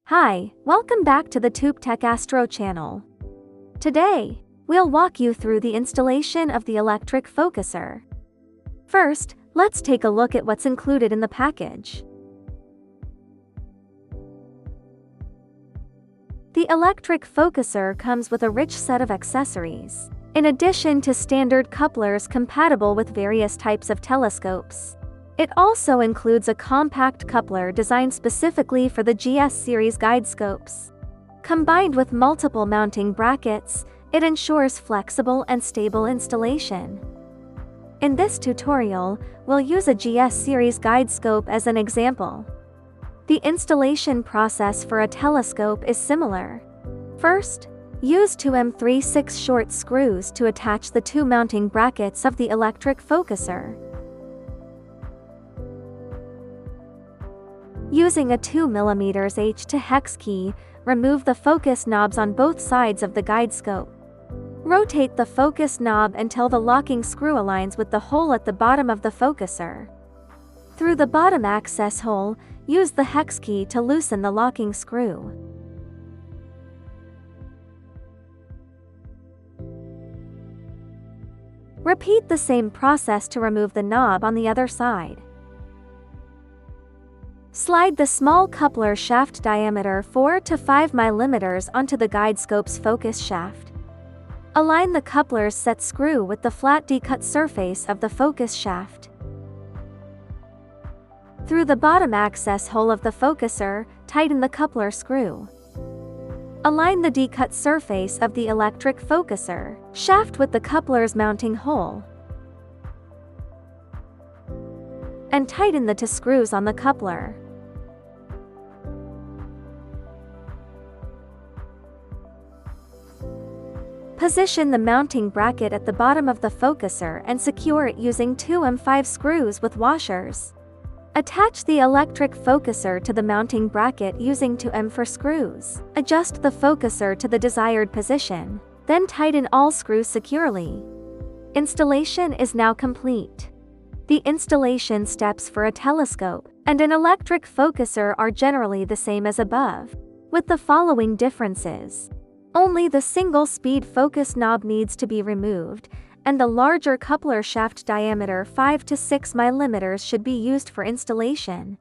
Hi, welcome back to the HOPE Tech Astro channel. Today, we'll walk you through the installation of the electric focuser. First, let's take a look at what's included in the package. The electric focuser comes with a rich set of accessories, in addition to standard couplers compatible with various types of telescopes. It also includes a compact coupler designed specifically for the GS series guide scopes. Combined with multiple mounting brackets, it ensures flexible and stable installation. In this tutorial, we'll use a GS series guide scope as an example. The installation process for a telescope is similar. First, use two M36 short screws to attach the two mounting brackets of the electric focuser. Using a 2mm H to hex key, remove the focus knobs on both sides of the guide scope. Rotate the focus knob until the locking screw aligns with the hole at the bottom of the focuser. Through the bottom access hole, use the hex key to loosen the locking screw. Repeat the same process to remove the knob on the other side. Slide the small coupler shaft diameter 4 to 5 mm onto the guide scope's focus shaft. Align the coupler's set screw with the flat D-cut surface of the focus shaft. Through the bottom access hole of the focuser, tighten the coupler screw. Align the D-cut surface of the electric focuser shaft with the coupler's mounting hole, and tighten the two screws on the coupler. Position the mounting bracket at the bottom of the focuser and secure it using two M5 screws with washers. Attach the electric focuser to the mounting bracket using two M4 screws. Adjust the focuser to the desired position, then tighten all screws securely. Installation is now complete. The installation steps for a telescope and an electric focuser are generally the same as above, with the following differences. Only the single-speed focus knob needs to be removed, and the larger coupler shaft diameter 5 to 6 mm should be used for installation.